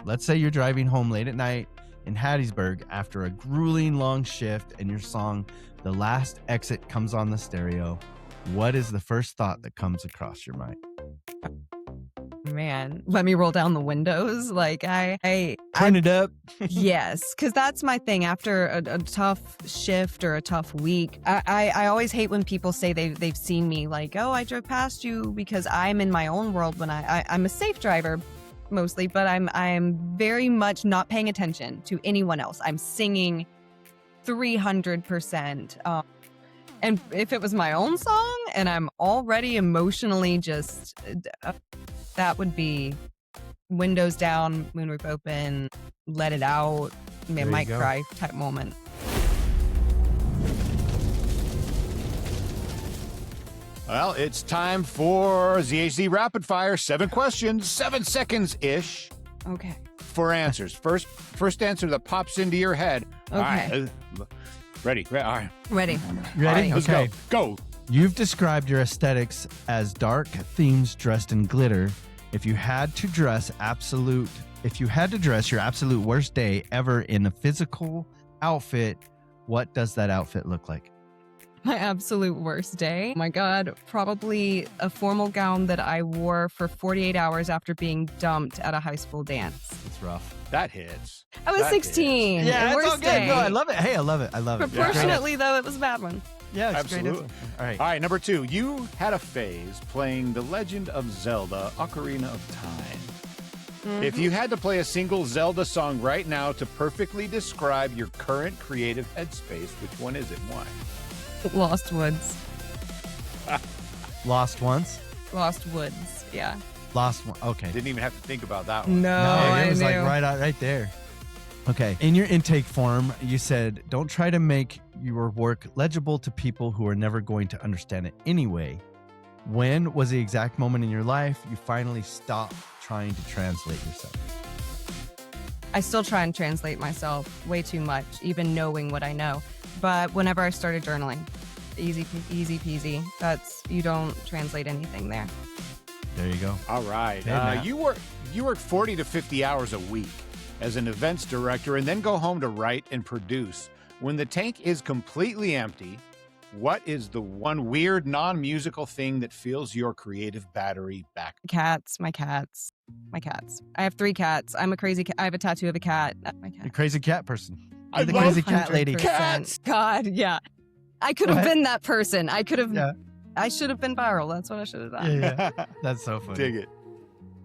let's say you're driving home late at night in Hattiesburg after a grueling long shift and your song, The Last Exit, comes on the stereo. What is the first thought that comes across your mind? Man, let me roll down the windows. Like Turn it up. Yes, because that's my thing. After a tough shift or a tough week, I always hate when people say they've seen me like, oh, I drove past you, because I'm in my own world when I'm a safe driver mostly, but I'm very much not paying attention to anyone else. I'm singing 300%. And if it was my own song and I'm already emotionally just, that would be windows down, moonroof open, let it out, might cry type moment. Well, it's time for ZHZ Rapid Fire. 7 questions, 7 seconds-ish. Okay. For answers. First answer that pops into your head. Okay. All right. Ready? All right. Ready? Ready? Let's Okay. Go. You've described your aesthetics as dark themes dressed in glitter. If you had to dress your absolute worst day ever in a physical outfit, what does that outfit look like? My absolute worst day. Oh my God, probably a formal gown that I wore for 48 hours after being dumped at a high school dance. It's rough. That hits. I was 16. Yeah, it's worst all good. day. No, I love it. Hey, I love it. Proportionately, though, it was a bad one. Yeah, it's Absolutely. great. All right. All right, number 2. You had a phase playing The Legend of Zelda: Ocarina of Time. Mm-hmm. If you had to play a single Zelda song right now to perfectly describe your current creative headspace, which one is it? Why? Lost Woods. Lost once? Lost Woods, yeah. Lost one. Okay. Didn't even have to think about that one. No, it was I like knew. right there. Okay. In your intake form, you said, don't try to make your work legible to people who are never going to understand it anyway. When was the exact moment in your life you finally stopped trying to translate yourself? I still try and translate myself way too much, even knowing what I know. But whenever I started journaling, easy peasy. You don't translate anything there. There you go. All right. Hey, Matt. You work 40 to 50 hours a week as an events director and then go home to write and produce. When the tank is completely empty, what is the one weird non-musical thing that fills your creative battery back? My cats. I have 3 cats. I'm a crazy cat. I have a tattoo of a cat. My You're a cat. crazy cat person. I The love crazy cat lady. 100%. God, yeah. I could have What? been that person. I could have. Yeah. I should have been viral. That's what I should have done. Yeah. That's so funny. Dig it.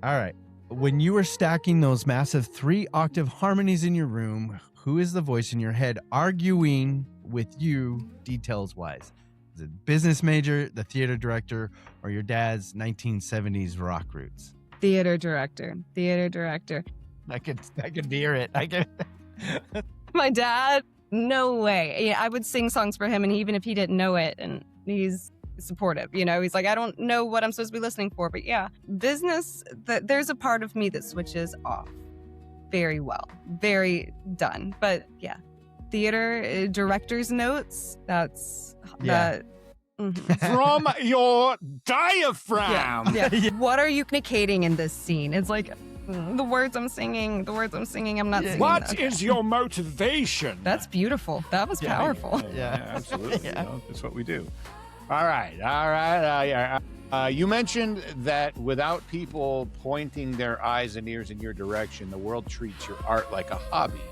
All right. When you were stacking those massive 3-octave harmonies in your room, who is the voice in your head arguing with you details wise? Is it business major, the theater director, or your dad's 1970s rock roots? Theater director. I could hear it. My dad, no way. Yeah, I would sing songs for him, and even if he didn't know it, and he's supportive, he's like, I don't know what I'm supposed to be listening for, but yeah, business, there's a part of me that switches off very well, very done. But yeah, theater director's notes, that's Yeah. that. Mhm. From your diaphragm. Yeah. What are you communicating in this scene? It's like the words I'm singing, I'm not singing. What is your motivation? That's beautiful. That was powerful. Yeah, absolutely. Yeah. That's what we do. All right. You mentioned that without people pointing their eyes and ears in your direction, the world treats your art like a hobby.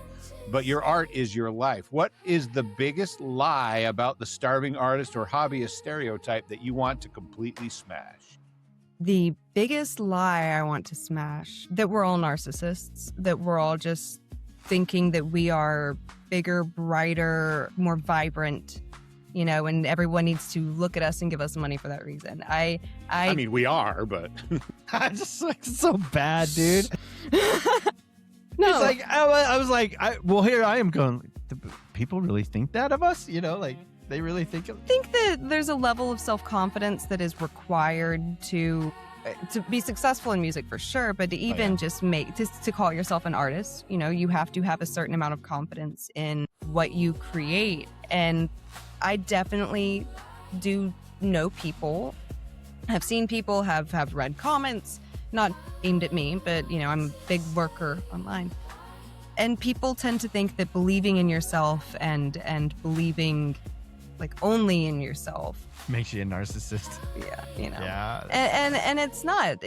But your art is your life. What is the biggest lie about the starving artist or hobbyist stereotype that you want to completely smash? The biggest lie I want to smash, that we're all narcissists, that we're all just thinking that we are bigger, brighter, more vibrant, and everyone needs to look at us and give us money for that reason. I mean, we are, but I'm just like so bad, dude. No. It's like I was like, here I am going. Do people really think that of us? They really think of. I think that there's a level of self-confidence that is required to be successful in music for sure, but to even just to call yourself an artist, you have to have a certain amount of confidence in what you create. And I definitely do know people, have seen people, have read comments not aimed at me, but I'm a big worker online. And people tend to think that believing in yourself and believing like only in yourself makes you a narcissist. Yeah, Yeah. And it's not.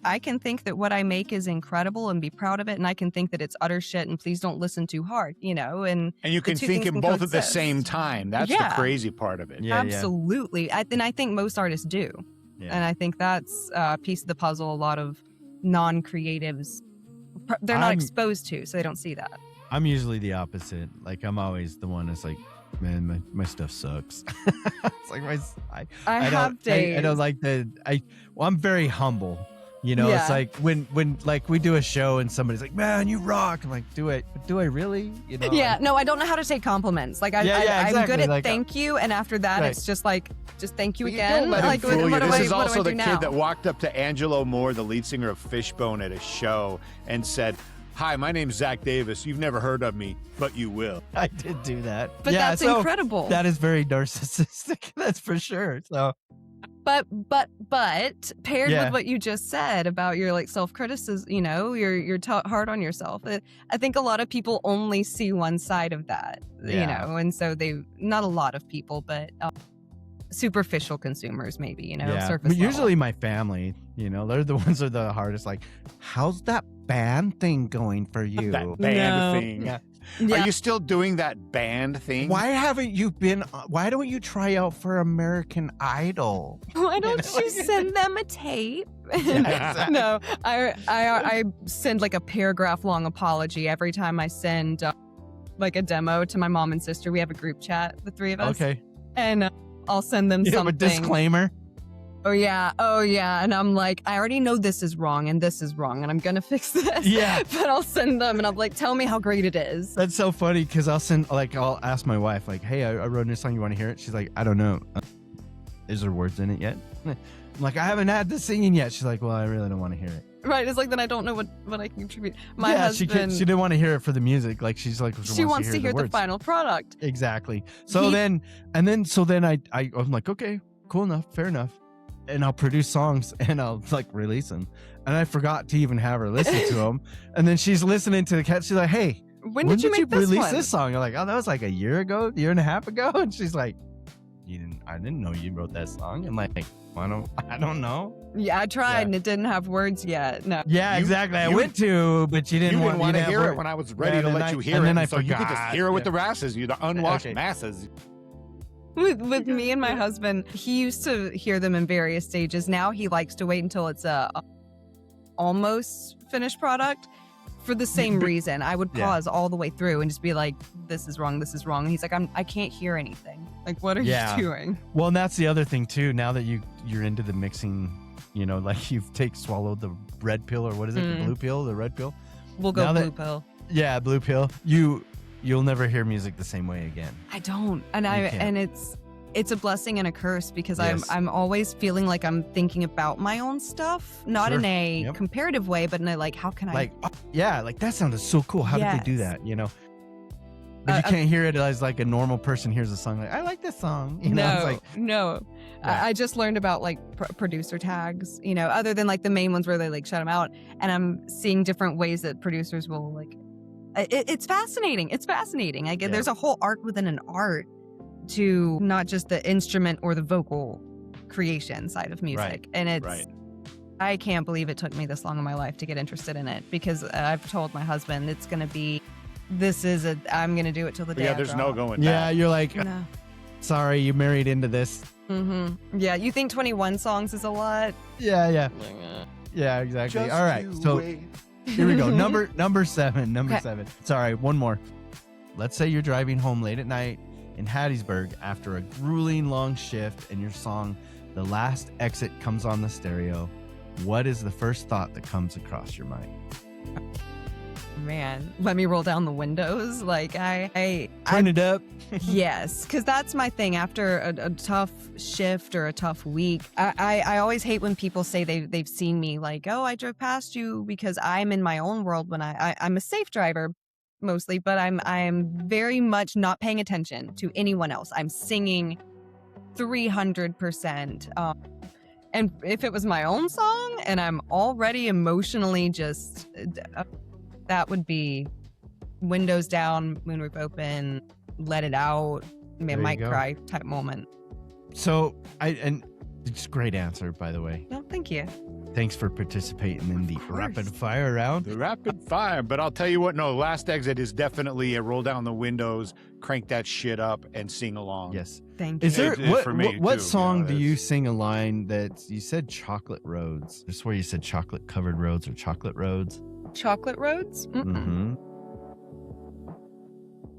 I can think that what I make is incredible and be proud of it, and I can think that it's utter shit and please don't listen too hard, and you can think in both at the same time. That's the crazy part of it. Yeah, absolutely. And I think most artists do. Yeah. And I think that's a piece of the puzzle a lot of non-creatives, they're not exposed to, so they don't see that. I'm usually the opposite. Like, I'm always the one that's like, man, my stuff sucks. It's like I have days. I don't like I'm very humble. It's like when like we do a show and somebody's like, man, you rock. I'm like, do I really? No, I don't know how to take compliments. Like I'm good at thank you, and after that, it's just like, just thank you again. Don't let like, him fool you. This is also the now? kid that walked up to Angelo Moore, the lead singer of Fishbone, at a show and said, "Hi, my name's Zach Davis. You've never heard of me, but you will." I did do that. But that's incredible. That is very narcissistic. That's for sure. So, but paired with what you just said about your like self-criticism, you're hard on yourself. I think a lot of people only see one side of that, and so not a lot of people, but superficial consumers maybe, surface but usually my family, they're the ones that are the hardest. Like, how's that band thing going for you? That band thing. Yeah. Are you still doing that band thing? Why don't you try out for American Idol? Why don't you send them a tape? Exactly. No, I send like a paragraph long apology every time I send like a demo to my mom and sister. We have a group chat, the three of us. Okay. And I'll send them something. A disclaimer. Oh yeah. And I'm like, I already know this is wrong and this is wrong and I'm going to fix this. Yeah. But I'll send them and I'm like, tell me how great it is. That's so funny because I'll ask my wife, like, hey, I wrote a new song. You want to hear it? She's like, I don't know. Is there words in it yet? I'm like, I haven't had the singing yet. She's like, well, I really don't want to hear it. Right. It's like, then I don't know what I can contribute. My husband, she didn't want to hear it for the music. Like, she's like, she wants to hear the final product. Exactly. So then I'm like, okay, cool enough. Fair enough. And I'll produce songs and I'll like release them. And I forgot to even have her listen to them. And then she's listening to the cat. She's like, hey, when did you release this song? I'm like, oh, that was like a year and a half ago. And she's like, I didn't know you wrote that song. I'm like, I don't know. Yeah, I tried and it didn't have words yet. No. Yeah, exactly. I went to, but you didn't want to hear it when I was ready to let you hear it. And then so you could just hear it with the masses, the unwashed masses. With me and my husband, he used to hear them in various stages. Now he likes to wait until it's a almost finished product for the same reason. I would pause all the way through and just be like, this is wrong, this is wrong. And he's like, I can't hear anything. Like, what are you doing? Well, and that's the other thing too. Now that you're into the mixing, like you've swallowed the red pill, or what is it? The blue pill, the red pill? We'll go blue pill. Yeah, blue pill. You'll never hear music the same way again. I don't. And it's a blessing and a curse because I'm always feeling like I'm thinking about my own stuff, not in a comparative way, but in a like, how can I? Like, like that sounded so cool. How did they do that? But you can't hear it as like a normal person hears a song. Like, I like this song. No. Yeah. I just learned about like producer tags, other than like the main ones where they like shut them out. And I'm seeing different ways that producers will like. It's fascinating. It's fascinating. There's a whole art within an art to not just the instrument or the vocal creation side of music. And I can't believe it took me this long in my life to get interested in it because I've told my husband I'm going to do it till the day. Yeah, there's no going back. Yeah, you're like, sorry, you married into this. Mm-hmm. Yeah, you think 21 songs is a lot? Yeah. Yeah, exactly. All right, so here we go. Number seven. Sorry, one more. Let's say you're driving home late at night in Hattiesburg after a grueling long shift and your song, The Last Exit, comes on the stereo. What is the first thought that comes across your mind? Man, let me roll down the windows. Like Turn it up. Yes, because that's my thing. After a tough shift or a tough week, I always hate when people say they've seen me like, oh, I drove past you, because I'm in my own world when I'm a safe driver mostly, but I'm very much not paying attention to anyone else. I'm singing 300%. And if it was my own song and I'm already emotionally just, that would be windows down, moonroof open, let it out, might cry type moment. So and it's a great answer, by the way. No, thank you. Thanks for participating in the rapid fire round. The rapid fire. But I'll tell you what, no, Last Exit is definitely a roll down the windows, crank that shit up, and sing along. Yes. Thank you. Is there what too, song do you it's- sing a line that you said chocolate roads? I swear you said chocolate covered roads or chocolate roads. Chocolate roads? Mm-hmm.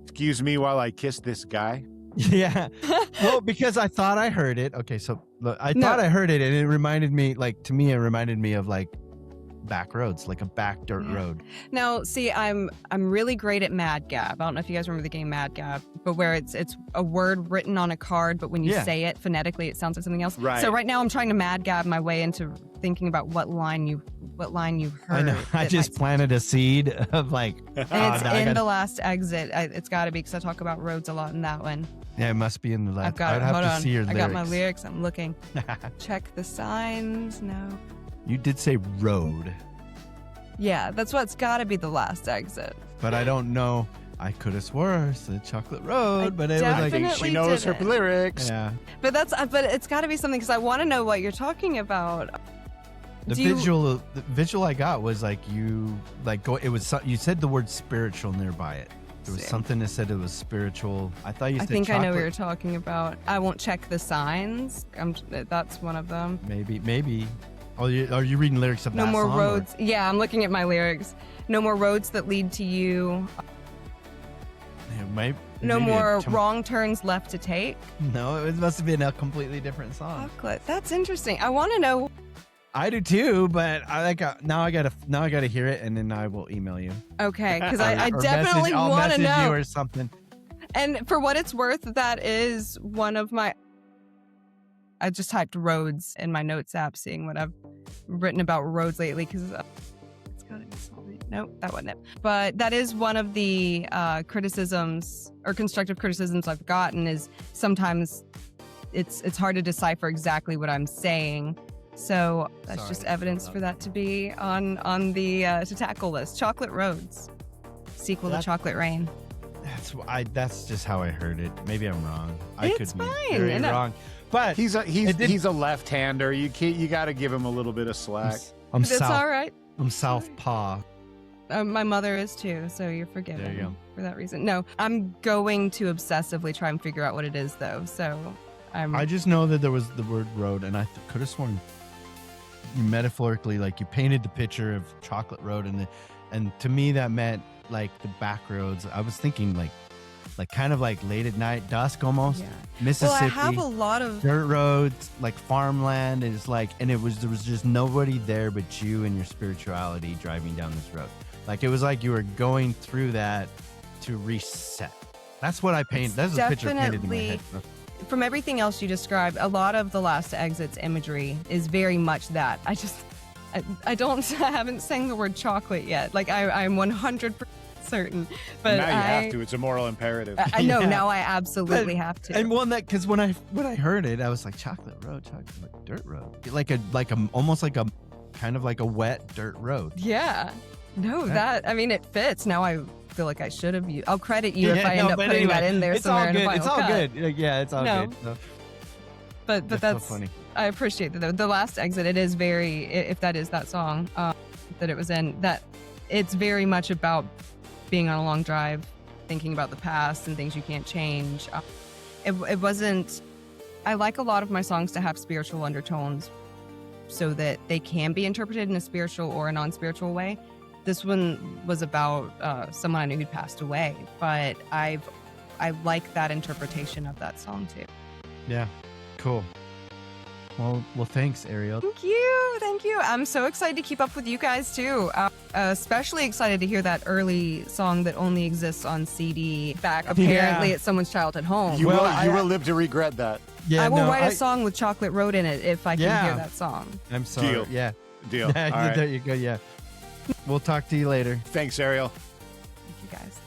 Excuse me while I kiss this guy. Yeah. Well, because I thought I heard it. Okay, so I thought I heard it, and it reminded me, it reminded me of like back roads, like a back dirt road. Now, see, I'm really great at Mad Gab. I don't know if you guys remember the game Mad Gab, but where it's a word written on a card, but when you say it phonetically, it sounds like something else. Right. So right now, I'm trying to Mad Gab my way into thinking about what line you heard. I know. I just planted a seed of like. And it's in The Last Exit. It's got to be because I talk about roads a lot in that one. Yeah, it must be in the last. I've got I'd it. have Hold to on. see your I lyrics. got my lyrics. I'm looking. Check the signs. No. You did say road, Yeah, that's what's got to be The Last Exit. but I don't know. I could have swore I said chocolate road, I but it was I like. think Definitely she knows her didn't. lyrics. Yeah. But it's got to be something because I want to know what you're talking about. The visual I got was like you you said the word spiritual nearby it. There was something that said it was spiritual. I thought you said I think chocolate. I know what you're talking about. I won't check the signs. That's one of them. Maybe. Oh, are you reading lyrics of No that more song, or- roads. Yeah, I'm looking at my lyrics. No more roads that lead to you. Yeah, maybe No maybe more wrong turns left to take. No, it must have been a completely different song. Chocolate. That's interesting. I want to know. I do too, but now I gotta hear it, and then I will email you. Okay, because I Or definitely I'll want to message you know. or something. And for what it's worth, that is one of my. I just typed roads in my notes app, seeing what I've written about roads lately, because it's got to be something. Nope, that wasn't it. But that is one of the criticisms or constructive criticisms I've gotten. Is sometimes it's hard to decipher exactly what I'm saying. So that's Sorry, just evidence for that to be on the to tackle list. Chocolate Roads, sequel to Chocolate Rain. That's just how I heard it. Maybe I'm wrong. I It's could be fine. very No. wrong. But He's a left-hander. You got to give him a little bit of slack. I'm That's south. all right. I'm southpaw. My mother is too, so you're forgiven. There you go. For that reason. No, I'm going to obsessively try and figure out what it is, though. So I just know that there was the word road, and I could have sworn you metaphorically, like you painted the picture of chocolate road, and to me that meant like the back roads. I was thinking like kind of like late at night, dusk almost. Yeah. Mississippi. Well, I have a lot of. dirt roads, like farmland, and it's like, and there was just nobody there but you and your spirituality driving down this road. Like it was like you were going through that to reset. That's what I painted. That's a picture painted in my head. From everything else you described, a lot of The Last Exit's imagery is very much that. I haven't sang the word chocolate yet. Like I'm 100% certain, but now you have to. It's a moral imperative. I know. Yeah. Now I absolutely have to. And one that, because when I heard it, I was like chocolate road, like dirt road, like a almost like a kind of like a wet dirt road. Yeah. No, Yeah. it fits. Now I feel like I should have used. I'll credit you if Yeah, I end up but putting anyway, that in there it's somewhere all in a good. final It's all cut. good. Yeah, it's all No. good. So, But that's so funny. I appreciate that. The Last Exit, it is very, if that is that song that it was in, that it's very much about being on a long drive, thinking about the past and things you can't change. It wasn't. I like a lot of my songs to have spiritual undertones, so that they can be interpreted in a spiritual or a non-spiritual way. This one was about someone I knew who'd passed away, but I like that interpretation of that song too. Yeah, cool. Well, thanks, Ariel. Thank you. I'm so excited to keep up with you guys too. Especially excited to hear that early song that only exists on CD back apparently at someo's childhood home. You will live to regret that. Yeah, I will write a song with Chocolate Road in it if I can hear that song. I'm sorry. Deal. Yeah. Deal. All right. There you go. Yeah. We'll talk to you later. Thanks, Ariel. Thank you guys.